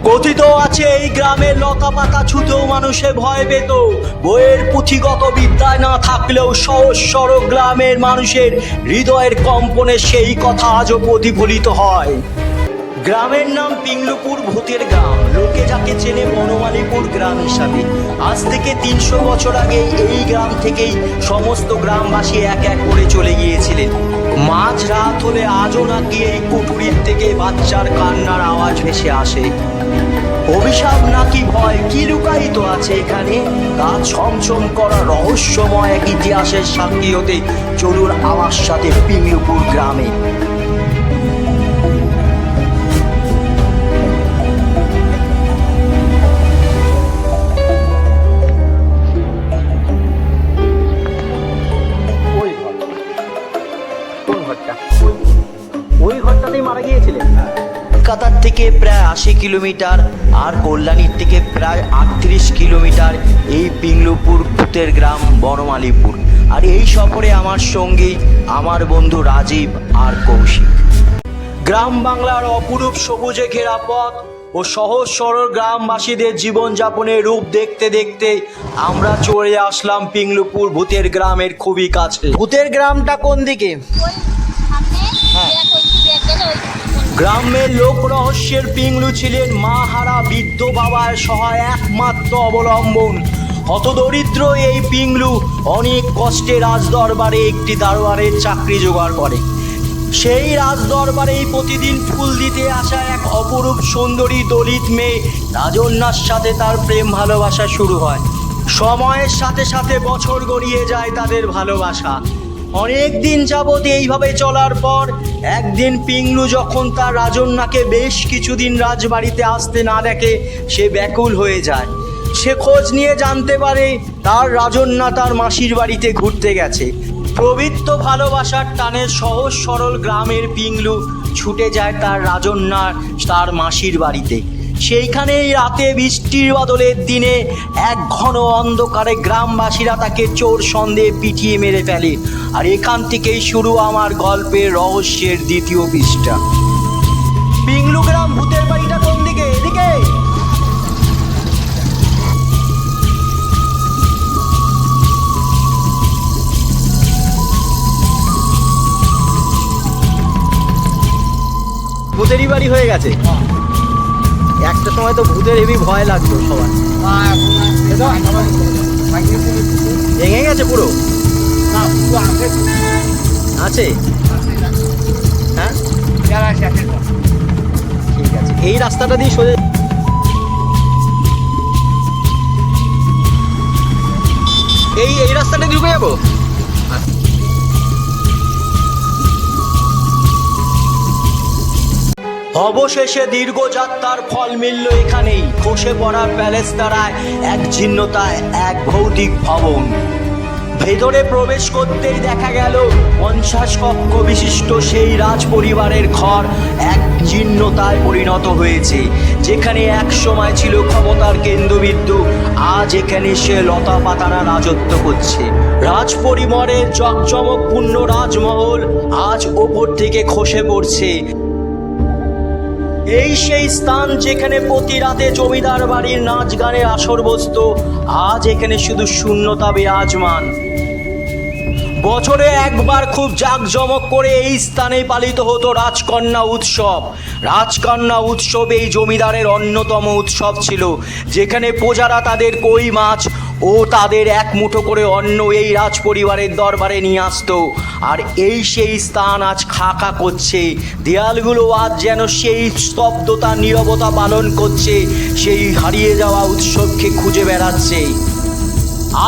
কথিত আছে এই গ্রামের লতা পাতা ছুতেও মানুষে ভয় পেত। বইয়ের পুঁথিগত বিদ্যায় না থাকলেও সহজ সরল গ্রামের মানুষের হৃদয়ের কম্পনে সেই কথা আজও প্রতিফলিত হয়। গ্রামের নাম পিংলুপুর, ভূতের গ্রাম। লোকে যাকে চেনে বনমালীপুর গ্রাম হিসাবে। আজ থেকে ৩০০ বছর আগে এই গ্রাম থেকেই সমস্ত গ্রামবাসী এক এক করে চলে গিয়েছিলেন। মাঝ রাত হলে আজও নাকি এই কুঠুরির থেকে বাচ্চার কান্নার আওয়াজ ভেসে আসে। অভিশাপ নাকি ভয়, কি লুকায়িত আছে এখানে তা ছমছম করা রহস্যময় এক ইতিহাসের সাক্ষী হতে চলুন আমার সাথে পিংলুপুর গ্রামে। ওই ঘরটাতেই মারা গিয়েছিলেন। কলকাতার থেকে প্রায় ৮০ কিলোমিটার আর কল্যাণীর থেকে প্রায় ৩৮ কিলোমিটার এই পিংলুপুর ভূতের গ্রাম বনমালীপুর। আর এই সফরে আমার সঙ্গী আমার বন্ধু রাজীব আর কৌশিক। গ্রাম বাংলার অপরূপ সবুজে ঘেরা পথ ও সহজ সরল গ্রামবাসীদের জীবনযাপনের রূপ দেখতে দেখতে আমরা চলে আসলাম পিংলুপুর ভূতের গ্রামের খুবই কাছে। ভূতের গ্রামটা কোন দিকে? গ্রামের লোক রহস্যের পিংলু ছিলেন মা হারা বৃদ্ধ বাবার সহায় একমাত্র অবলম্বন। হতদরিদ্র এই পিংলু অনেক কষ্টে রাজদরবারে একটি দারোয়ানের চাকরি জোগাড় করে। সেই রাজদরবারেই প্রতিদিন ফুল দিতে আসা এক অপরূপ সুন্দরী দলিত মেয়ে রাজন্যার সাথে তার প্রেম ভালোবাসা শুরু হয়। সময়ের সাথে সাথে বছর গড়িয়ে যায় তাদের ভালোবাসা। অনেক দিন যাবৎ এইভাবে চলার পর একদিন পিংলু যখন তার রাজন্যাকে বেশ কিছুদিন রাজবাড়িতে আসতে না দেখে সে ব্যাকুল হয়ে যায়। সে খোঁজ নিয়ে জানতে পারে তার রাজন্যা তার মাসির বাড়িতে ঘুরতে গেছে। পবিত্র ভালোবাসার টানে সহজ সরল গ্রামের পিংলু ছুটে যায় তার রাজন্যার তার মাসির বাড়িতে। সেইখানেই রাতে বৃষ্টির বাদলের দিনে এক ঘন অন্ধকারে গ্রামবাসীরা তাকে চোর সন্দেহে পিটিয়ে মেরে ফেলে। আর এখান থেকেই শুরু আমার গল্পের রহস্যের দ্বিতীয় পৃষ্ঠা। পিংলু গ্রাম ভূতের বাড়িটা কোন দিকে? এদিকে। ভূতেরই বাড়ি হয়ে গেছে। একটা সময় তো ভূতের হেবি ভয় লাগতো সবার। ভেঙে গেছে পুরো? আছে। হ্যাঁ ঠিক আছে, এই রাস্তাটা দিয়ে সোজা এই রাস্তাটা ঢুকে যাবো। অবশেষে দীর্ঘ যাত্রার ফল মিলল এখানেই, খসে পড়া প্যালেস দ্বারায় এক জীর্ণতায় এক ভৌতিক ভবন। ভেতরে প্রবেশ করতেই দেখা গেল ৫০ কক্ষ বিশিষ্ট সেই রাজ পরিবারের ঘর এক জীর্ণতায় পরিণত হয়েছে। যেখানে এক সময় ছিল ক্ষমতার কেন্দ্রবিন্দু, আজ এখানে সে লতা পাতারা রাজত্ব করছে। রাজ পরিবারের জাঁকজমকপূর্ণ রাজমহল আজ ওপর থেকে খসে পড়ছে। এই সেই স্থান যেখানে প্রতি রাতে জমিদার বাড়ির নাচ গানের আসর বসত, আজ এখানে শুধু শূন্যতা বিরাজমান। বছরে একবার খুব জাঁকজমক করে এই স্থানে পালিত হতো রাজকন্যা উৎসব। রাজকন্যা উৎসব এই জমিদারের অন্যতম উৎসব ছিল, যেখানে প্রজারা তাদের কই মাছ ও তাদের এক মুঠো করে অন্ন এই রাজ পরিবারের দরবারে নিয়ে আসতো। আর এই সেই স্থান আজ খাকা করছে। দেয়ালগুলো আজ যেন সেই স্তব্ধতা নীরবতা পালন করছে, সেই হারিয়ে যাওয়া উৎসবকে খুঁজে বেড়াচ্ছে।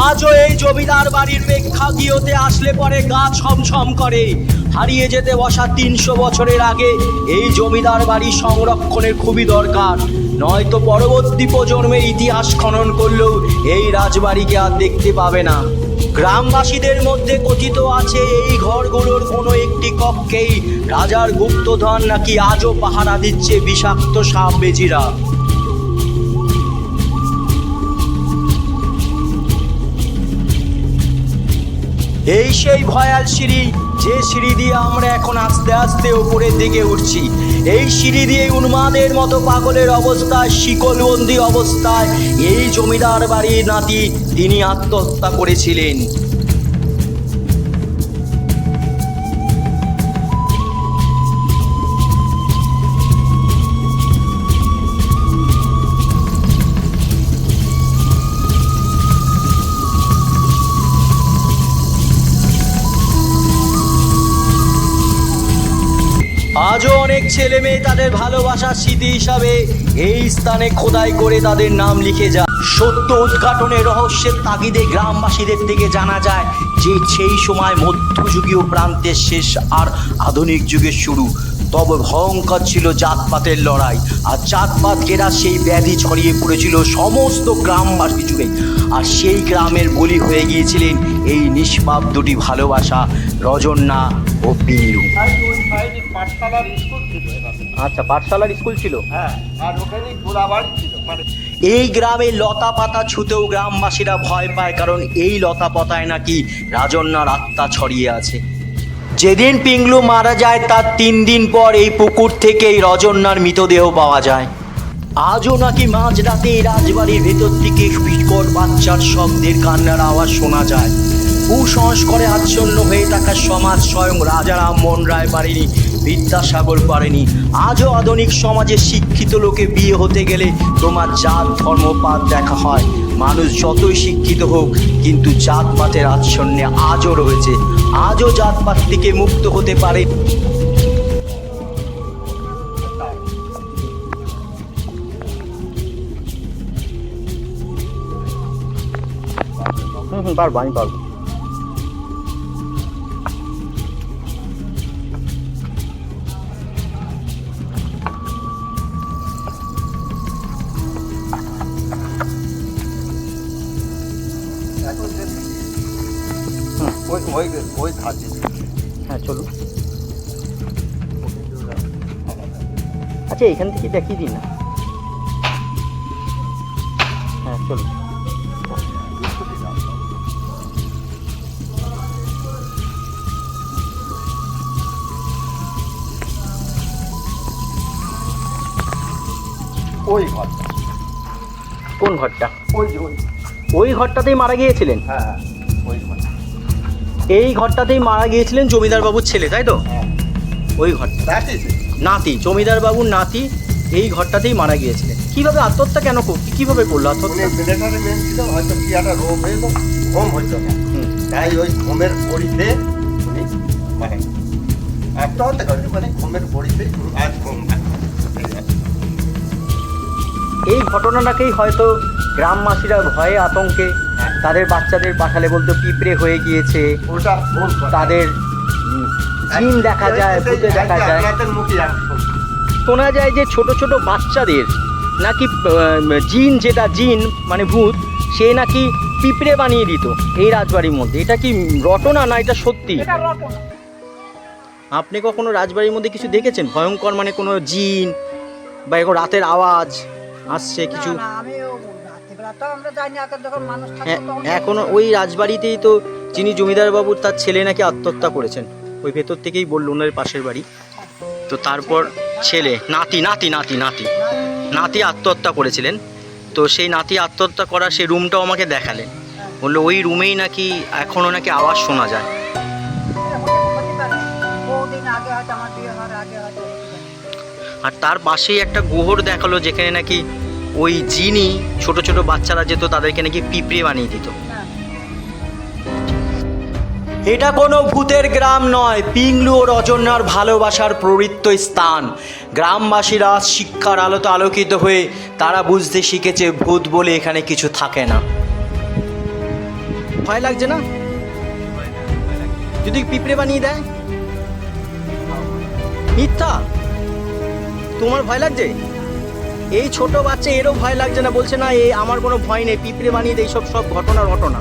আজও এই জমিদার বাড়ির প্রেক্ষাগৃহতে আসলে পরে গা ছমছম করে। হারিয়ে যেতে বসা ৩০০ বছরের আগে এই জমিদার বাড়ি সংরক্ষণের খুবই দরকার, নয়তো পরবর্তী প্রজন্মের ইতিহাস খনন করলেও এই রাজবাড়িকে আর দেখতে পাবে না। গ্রামবাসীদের মধ্যে কথিত আছে এই ঘরগুলোর কোনো একটি কক্ষেই রাজার গুপ্তধন নাকি আজও পাহারা দিচ্ছে বিষাক্ত সাপ বেজিরা। এই সেই ভয়াল সিঁড়ি যে সিঁড়ি দিয়ে আমরা এখন আস্তে আস্তে উপরের দিকে উঠছি, এই সিঁড়ি দিয়ে উন্মাদের মতো পাগলের অবস্থায়, শিকলবন্দি অবস্থায় এই জমিদার বাড়ির নাতি তিনি আত্মহত্যা করেছিলেন। আজও অনেক ছেলে মেয়ে তাদের ভালোবাসার স্মৃতি হিসাবে এই স্থানে খোদাই করে তাদের নাম লিখে যায়। সত্য উদ্ঘাটনের রহস্যের তাগিদে গ্রামবাসীদের থেকে জানা যায় যে সেই সময় মধ্যযুগীয় প্রান্তের শেষ আর আধুনিক যুগের শুরু। তবে ভয়ঙ্কর ছিল জাতপাতের লড়াই, আর জাতপাত ঘেরা সেই ব্যাধি ছড়িয়ে পড়েছিল সমস্ত গ্রামবাসী জুড়ে। আর সেই গ্রামের বলি হয়ে গিয়েছিলেন এই নিষ্পাপ দুটি ভালোবাসা, রজন্যা ও পিংলু। আচ্ছা, পাঠশালার স্কুল ছিল। হ্যাঁ, আর ওখানে গোলাবাড়ি ছিল। এই গ্রামে লতা পাতা ছুতেও গ্রামবাসীরা ভয় পায়, কারণ এই লতা পাতায় নাকি রাজন্যার আত্মা ছড়িয়ে আছে। যেদিন পিংলু মারা যায় তার 3 দিন পর এই পুকুর থেকেই রজন্যার মৃতদেহ পাওয়া যায়। আজও নাকি মাঝরাতে এই রাজবাড়ির ভেতর থেকে বিকট বাচ্চার শব্দের কান্নার আওয়াজ শোনা যায়। কুসংস্কারে আচ্ছন্ন হয়ে থাকা সমাজ স্বয়ং রাজা রামমোহন রায় পারেনি, বিদ্যাসাগর পারেনি। আজও আধুনিক সমাজে শিক্ষিত লোকে বিয়ে হতে গেলে তোমার জাত ধর্মপাত দেখা হয়। মানুষ যতই শিক্ষিত হোক, কিন্তু জাতপাতের আচ্ছন্নে আজও রয়েছে। আজও জাতপাত থেকে মুক্ত হতে পারে। পারবো, আমি পারবো। ওই ধারে। হ্যাঁ, চলো। আচ্ছা, এখান থেকে দেখিয়ে দিন না। হ্যাঁ, চলো। ওই ঘরটা। কোন ঘরটা? ওই যে ওই ঘরটাতেই মারা গিয়েছিলেন? হ্যাঁ, ওই ঘরটা। এই ঘরটাতেই মারা গিয়েছিলেন জমিদার বাবুর ছেলে, তাই তো? ওই ঘরটা নাতি, জমিদার বাবুর নাতি এই ঘরটাতেই মারা গিয়েছিলেন। কিভাবে আত্মহত্যা কেন কিভাবে করলো আত্মহত্যা? মিলিটারি ম্যান ছিল, হয়তো কি একটা রোগ হয়েছিল, ঘুম হইতো না, তাই ওই ঘুমের বড়িতে উনি মানে আত্মহত্যা করেন। মানে ঘুমের বড়িতে আজ ঘুম। এই ঘটনাটাকেই হয়তো গ্রামবাসীরা ভয়ে আতঙ্কে তাদের বাচ্চাদের পাঠালে বলতো পিঁপড়ে হয়ে গিয়েছে, ওটা তাদের জিন দেখা যায়, ভূতে দেখা যায়। শোনা যায় যে ছোট ছোট বাচ্চাদের নাকি জিন, যেটা জিন মানে ভূত, সে নাকি পিঁপড়ে বানিয়ে দিত এই রাজবাড়ির মধ্যে। এটা কি রটনা না এটা সত্যি? আপনি কখনো রাজবাড়ির মধ্যে কিছু দেখেছেন ভয়ঙ্কর, মানে কোনো জিন বা এরকম রাতের আওয়াজ আসছে কিছু? এখনো ওই রাজবাড়িতেই তো যিনি জমিদার বাবুর তার ছেলে নাকি আত্মহত্যা করেছেন, ওই ভেতর থেকেই বললো, ওনার পাশের বাড়ি। তো তারপর ছেলে নাতি নাতি নাতি নাতি নাতি আত্মহত্যা করেছিলেন। তো সেই নাতি আত্মহত্যা করা সেই রুমটাও আমাকে দেখালেন, বললো ওই রুমেই নাকি এখনো নাকি আওয়াজ শোনা যায়। আর তার পাশেই একটা গোহর দেখালো, যেখানে নাকি ওই জিনই ছোট ছোট বাচ্চারা যেত, তাদেরকে নাকি পিঁপড়ে বানিয়ে দিত। এটা কোনো ভূতের গ্রাম নয়, পিংলু ও রজন্যার ভালোবাসার পবিত্র স্থান। গ্রামবাসীরা শিক্ষার আলোতে আলোকিত হয়ে তারা বুঝতে শিখেছে ভূত বলে এখানে কিছু থাকে না। ভয় লাগছে না যদি পিঁপড়ে বানিয়ে দেয়? মিথ্যা? তোমার ভয় লাগছে? এই ছোট বাচ্চা এরও ভয় লাগছে না, বলছে না আমার কোনো ভয় নেই, পিঁপড়ে বানিয়ে দেয়, সব ঘটনা।